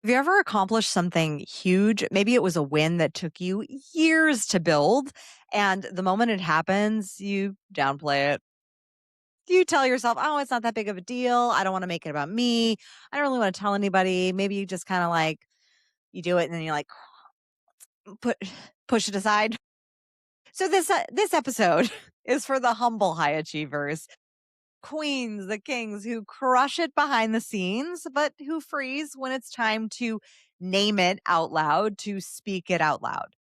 Have you ever accomplished something huge? Maybe it was a win that took you years to build, and the moment it happens, you downplay it. You tell yourself, oh, it's not that big of a deal. I don't want to make it about me. I don't really want to tell anybody. Maybe you just kind of like, you do it and then you like put push it aside. So this episode is for the humble high achievers, queens, the kings who crush it behind the scenes, but who freeze when it's time to name it out loud, to speak it out loud.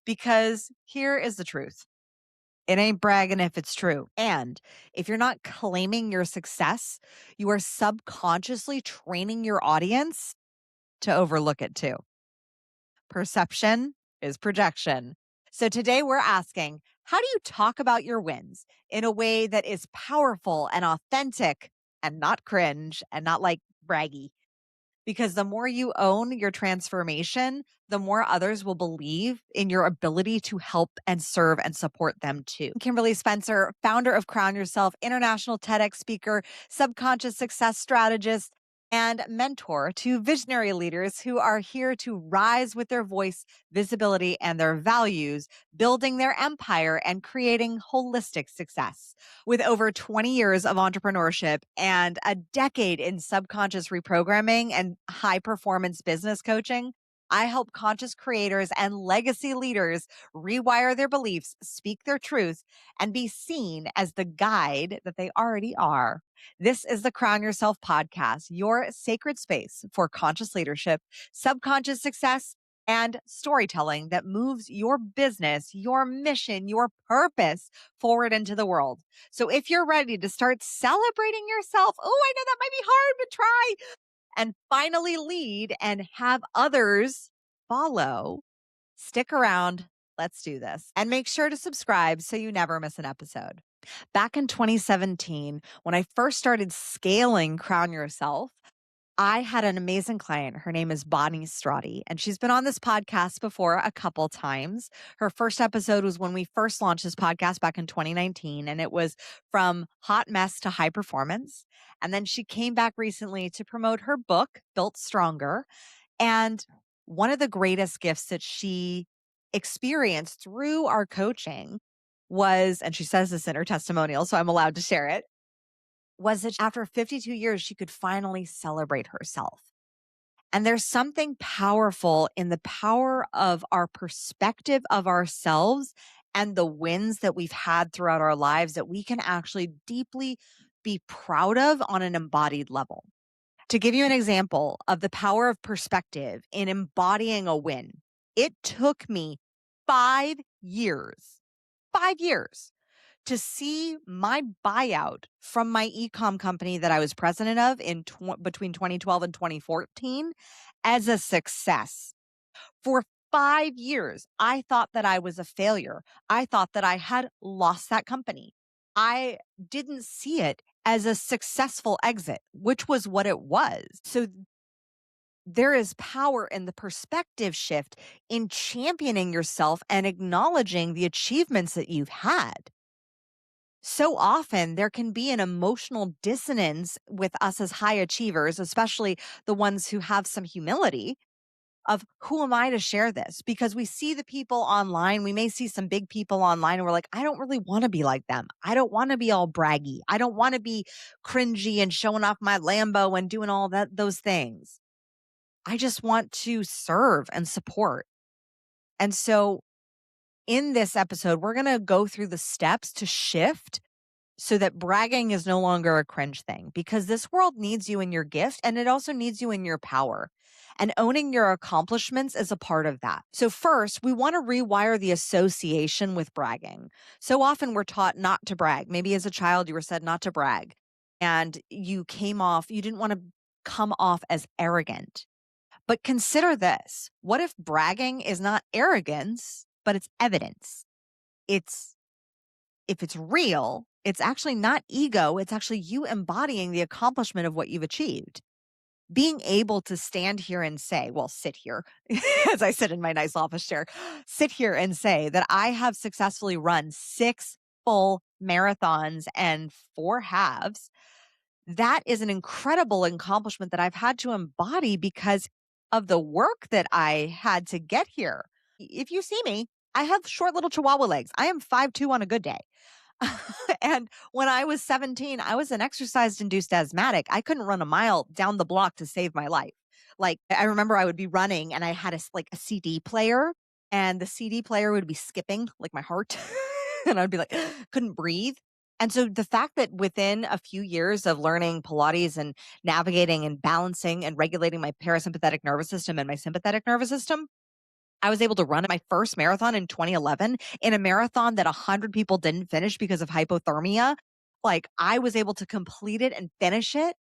Because here is the truth. It ain't bragging if it's true. And if you're not claiming your success, you are subconsciously training your audience to overlook it too. Perception is projection. So today we're asking, how do you talk about your wins in a way that is powerful and authentic and not cringe and not like braggy? Because the more you own your transformation, the more others will believe in your ability to help and serve and support them too. Kimberly Spencer, founder of Crown Yourself, international TEDx speaker, subconscious success strategist, and mentor to visionary leaders who are here to rise with their voice, visibility, and their values, building their empire and creating holistic success. With over 20 years of entrepreneurship and a decade in subconscious reprogramming and high performance business coaching, I help conscious creators and legacy leaders rewire their beliefs, speak their truth, and be seen as the guide that they already are. This is the Crown Yourself podcast, your sacred space for conscious leadership, subconscious success, and storytelling that moves your business, your mission, your purpose forward into the world. So if you're ready to start celebrating yourself, oh, I know that might be hard, but try and finally lead and have others follow, stick around. Let's do this. And make sure to subscribe so you never miss an episode. Back in 2017, when I first started scaling Crown Yourself, I had an amazing client. Her name is Bonnie Strati, and she's been on this podcast before a couple times. Her first episode was when we first launched this podcast back in 2019, and it was from hot mess to high performance. And then she came back recently to promote her book, Built Stronger. And one of the greatest gifts that she experienced through our coaching was, and she says this in her testimonial, so I'm allowed to share it, was that after 52 years, she could finally celebrate herself. And there's something powerful in the power of our perspective of ourselves and the wins that we've had throughout our lives that we can actually deeply be proud of on an embodied level. To give you an example of the power of perspective in embodying a win, it took me 5 years, 5 years to see my buyout from my e-com company that I was president of in between 2012 and 2014 as a success. For 5 years, I thought that I was a failure. I thought that I had lost that company. I didn't see it as a successful exit, which was what it was. So there is power in the perspective shift in championing yourself and acknowledging the achievements that you've had. So often there can be an emotional dissonance with us as high achievers, especially the ones who have some humility of who am I to share this? Because we see the people online, we may see some big people online and we're like, I don't really want to be like them. I don't want to be all braggy. I don't want to be cringy and showing off my Lambo and doing all those things. I just want to serve and support. And so in this episode, we're going to go through the steps to shift so that bragging is no longer a cringe thing, because this world needs you in your gift and it also needs you in your power. And owning your accomplishments is a part of that. So first, we want to rewire the association with bragging. So often we're taught not to brag. Maybe as a child, you were said not to brag and you didn't want to come off as arrogant. But consider this. What if bragging is not arrogance, but it's evidence? If it's real, it's actually not ego. It's actually you embodying the accomplishment of what you've achieved. Being able to stand here and say, well, sit here, as I sit in my nice office chair, sit here and say that I have successfully run 6 full marathons and 4 halves. That is an incredible accomplishment that I've had to embody because of the work that I had to get here. If you see me, I have short little chihuahua legs. I am 5'2" on a good day. And when I was 17, I was an exercise induced asthmatic. I couldn't run a mile down the block to save my life. Like, I remember I would be running and I had like a CD player, and the CD player would be skipping like my heart. And I'd be like, couldn't breathe. And so the fact that within a few years of learning Pilates and navigating and balancing and regulating my parasympathetic nervous system and my sympathetic nervous system, I was able to run my first marathon in 2011, in a marathon that 100 people didn't finish because of hypothermia. Like, I was able to complete it and finish it.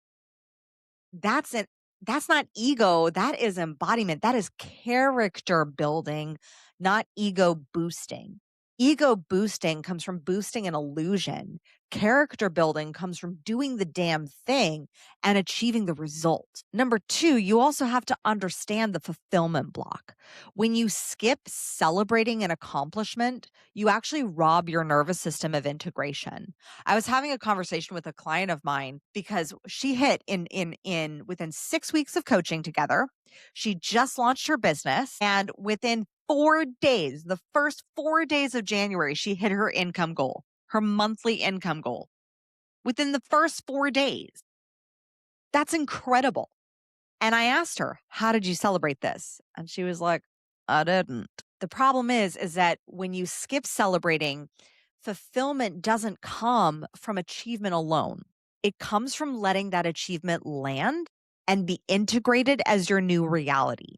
That's it. That's not ego. That is embodiment. That is character building, not ego boosting. Ego boosting comes from boosting an illusion. Character building comes from doing the damn thing and achieving the result. Number two, you also have to understand the fulfillment block. When you skip celebrating an accomplishment, you actually rob your nervous system of integration. I was having a conversation with a client of mine because she hit in within 6 weeks of coaching together. She just launched her business, and within 4 days, the first 4 days of January, she hit her income goal, her monthly income goal. Within the first 4 days. That's incredible. And I asked her, "How did you celebrate this?" And she was like, "I didn't." The problem is that when you skip celebrating, fulfillment doesn't come from achievement alone. It comes from letting that achievement land and be integrated as your new reality.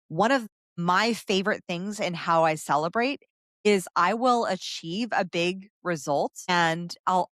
One of my favorite things in how I celebrate is I will achieve a big result and I'll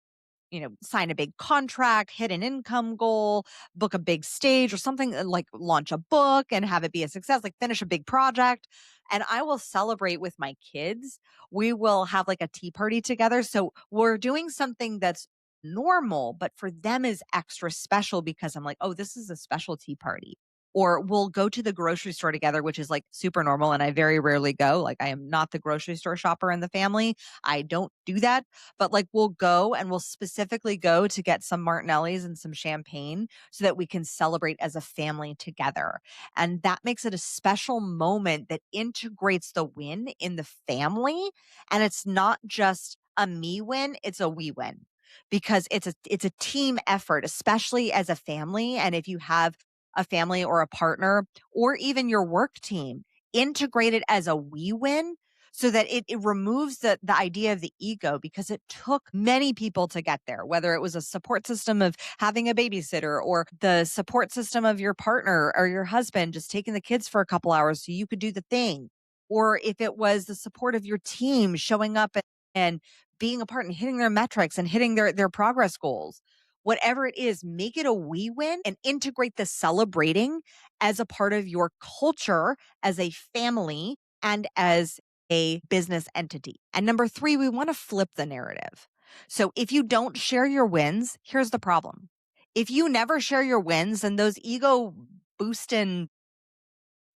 sign a big contract, hit an income goal, book a big stage or something, like launch a book and have it be a success, like finish a big project. And I will celebrate with my kids. We will have like a tea party together. So we're doing something that's normal, but for them is extra special because I'm like, oh, this is a special tea party. Or we'll go to the grocery store together, which is like super normal. And I very rarely go. Like, I am not the grocery store shopper in the family. I don't do that, but like we'll go and we'll specifically go to get some Martinellis and some champagne so that we can celebrate as a family together. And that makes it a special moment that integrates the win in the family. And it's not just a me win, it's a we win because it's a team effort, especially as a family. And if you have a family or a partner or even your work team, integrate it as a we win so that it removes the idea of the ego because it took many people to get there, whether it was a support system of having a babysitter or the support system of your partner or your husband just taking the kids for a couple hours so you could do the thing. Or if it was the support of your team showing up and being a part and hitting their metrics and hitting their progress goals. Whatever it is, make it a we win and integrate the celebrating as a part of your culture as a family and as a business entity. And number three, we want to flip the narrative. So if you don't share your wins, here's the problem. If you never share your wins and those ego boosting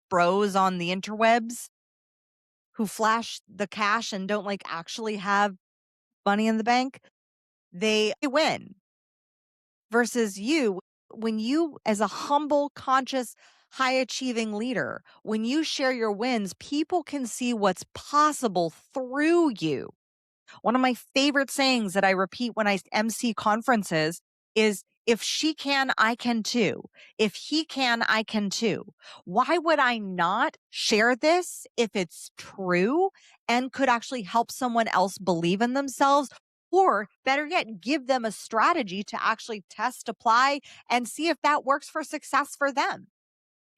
bros on the interwebs who flash the cash and don't like actually have money in the bank, they win versus you. When you, as a humble, conscious, high achieving leader, when you share your wins, people can see what's possible through you. One of my favorite sayings that I repeat when I MC conferences is, if she can, I can too. If he can, I can too. Why would I not share this if it's true and could actually help someone else believe in themselves? Or better yet, give them a strategy to actually test, apply, and see if that works for success for them.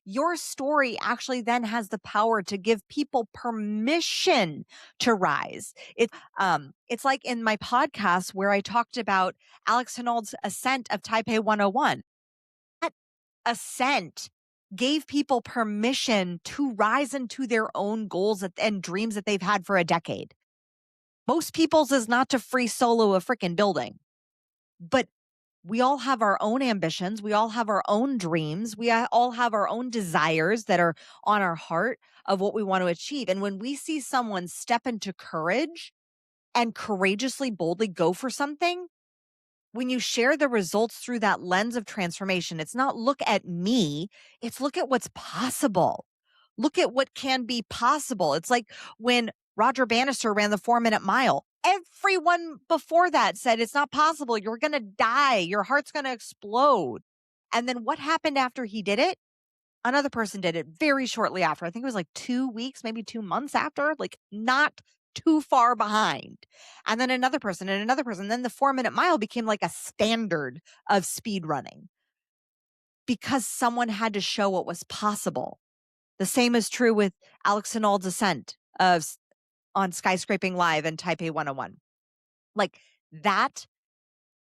Your story actually then has the power to give people permission to rise. It's like in my podcast where I talked about Alex Honnold's ascent of Taipei 101. That ascent gave people permission to rise into their own goals and dreams that they've had for a decade. Most people's is not to free solo a freaking building, but we all have our own ambitions. We all have our own dreams. We all have our own desires that are on our heart of what we want to achieve. And when we see someone step into courage and courageously, boldly go for something, When you share the results through that lens of transformation, it's not look at me, it's look at what's possible. Look at what can be possible. It's like when Roger Bannister ran the 4 minute mile. Everyone before that said, it's not possible. You're going to die. Your heart's going to explode. And then what happened after he did it? Another person did it very shortly after. I think it was like 2 weeks, maybe 2 months after, like not too far behind. And then another person and another person. Then the 4 minute mile became like a standard of speed running because someone had to show what was possible. The same is true with Alex Honnold's ascent on Skyscraping Live and Taipei 101. Like that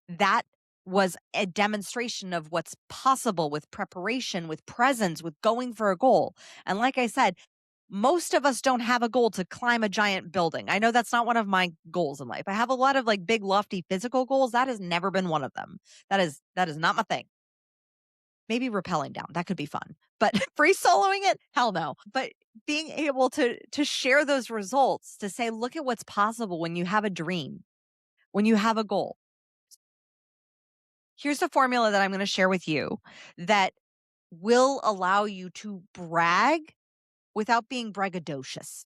that was a demonstration of what's possible with preparation, with presence, with going for a goal. And like I said, most of us don't have a goal to climb a giant building. I know that's not one of my goals in life. I have a lot of like big lofty physical goals. That has never been one of them. That is not my thing. Maybe rappelling down. That could be fun. But free soloing it? Hell no. But being able to share those results, to say, look at what's possible when you have a dream, when you have a goal. Here's a formula that I'm going to share with you that will allow you to brag without being braggadocious.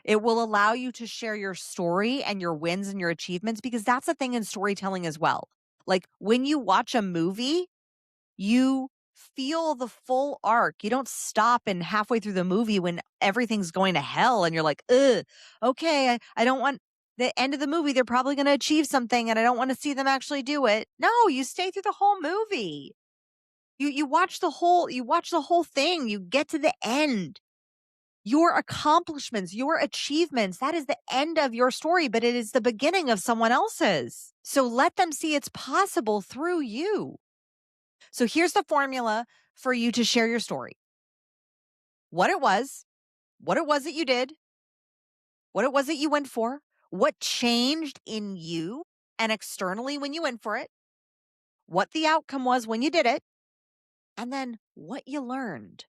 It will allow you to share your story and your wins and your achievements, because that's a thing in storytelling as well. Like when you watch a movie, you feel the full arc. You don't stop and halfway through the movie when everything's going to hell and you're like, ugh, okay, I don't want the end of the movie. They're probably going to achieve something and I don't want to see them actually do it. No, you stay through the whole movie. You watch the whole thing. You get to the end. Your accomplishments, your achievements, that is the end of your story, but it is the beginning of someone else's. So let them see it's possible through you. So here's the formula for you to share your story. What it was that you did, what it was that you went for, what changed in you and externally when you went for it, what the outcome was when you did it, and then what you learned.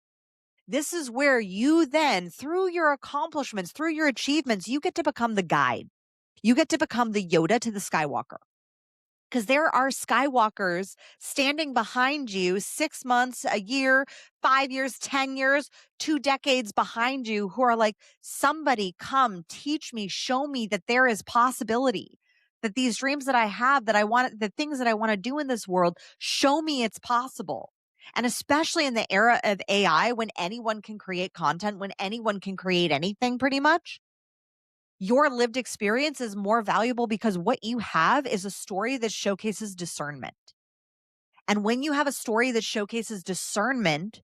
This is where you then, through your accomplishments, through your achievements, you get to become the guide. You get to become the Yoda to the Skywalker. Because there are Skywalkers standing behind you 6 months, a year, 5 years, 10 years, 2 decades behind you who are like, somebody come teach me, show me that there is possibility, that these dreams that I have, that I want, the things that I want to do in this world, show me it's possible. And especially in the era of AI, when anyone can create content, when anyone can create anything pretty much, your lived experience is more valuable because what you have is a story that showcases discernment. And when you have a story that showcases discernment,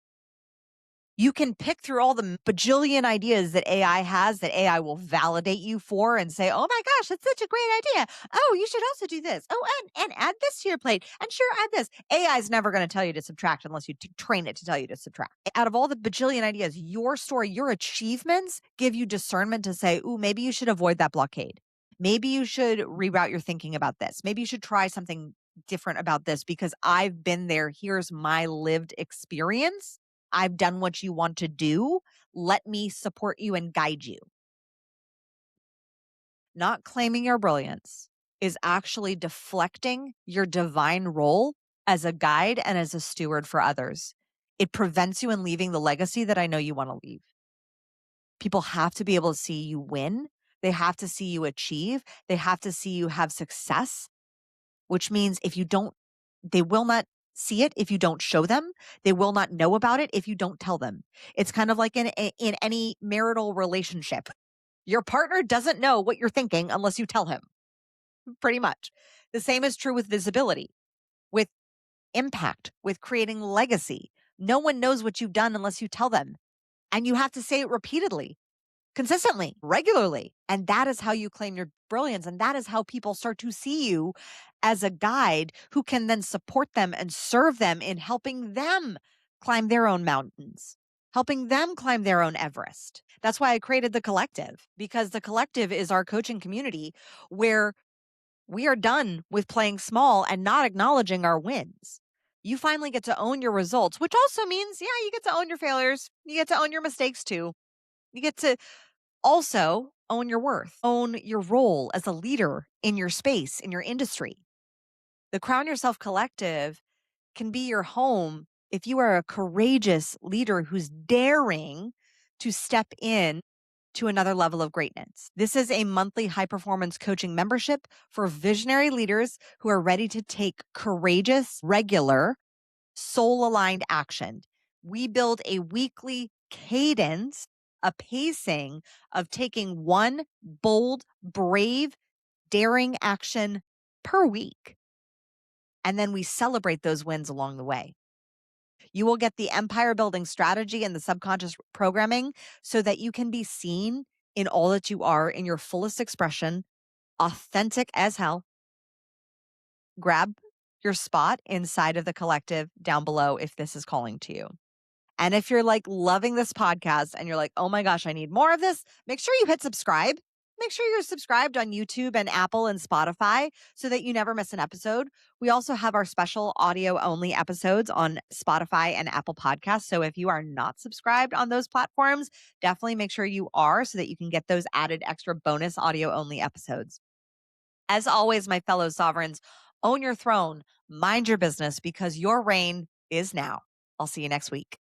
you can pick through all the bajillion ideas that AI has that AI will validate you for and say, oh my gosh, that's such a great idea. Oh, you should also do this. Oh, and add this to your plate. And sure, add this. AI is never going to tell you to subtract unless you train it to tell you to subtract. Out of all the bajillion ideas, your story, your achievements give you discernment to say, ooh, maybe you should avoid that blockade. Maybe you should reroute your thinking about this. Maybe you should try something different about this because I've been there. Here's my lived experience. I've done what you want to do. Let me support you and guide you. Not claiming your brilliance is actually deflecting your divine role as a guide and as a steward for others. It prevents you in leaving the legacy that I know you want to leave. People have to be able to see you win. They have to see you achieve. They have to see you have success, which means they will not see it if you don't show them. They will not know about it if you don't tell them. It's kind of like in any marital relationship. Your partner doesn't know what you're thinking unless you tell him, pretty much. The same is true with visibility, with impact, with creating legacy. No one knows what you've done unless you tell them. And you have to say it repeatedly, consistently, regularly. And that is how you claim your brilliance. And that is how people start to see you as a guide who can then support them and serve them in helping them climb their own mountains, helping them climb their own Everest. That's why I created the collective, because the collective is our coaching community where we are done with playing small and not acknowledging our wins. You finally get to own your results, which also means, yeah, you get to own your failures. You get to own your mistakes too. You get to also own your worth, own your role as a leader in your space, in your industry. The Crown Yourself Collective can be your home if you are a courageous leader who's daring to step in to another level of greatness. This is a monthly high performance coaching membership for visionary leaders who are ready to take courageous, regular, soul aligned action. We build a weekly cadence, a pacing of taking one bold, brave, daring action per week. And then we celebrate those wins along the way. You will get the empire building strategy and the subconscious programming so that you can be seen in all that you are in your fullest expression, authentic as hell. Grab your spot inside of the collective down below if this is calling to you. And if you're like loving this podcast and you're like, oh my gosh, I need more of this, make sure you hit subscribe. Make sure you're subscribed on YouTube and Apple and Spotify so that you never miss an episode. We also have our special audio only episodes on Spotify and Apple Podcasts. So if you are not subscribed on those platforms, definitely make sure you are so that you can get those added extra bonus audio only episodes. As always, my fellow sovereigns, own your throne, mind your business because your reign is now. I'll see you next week.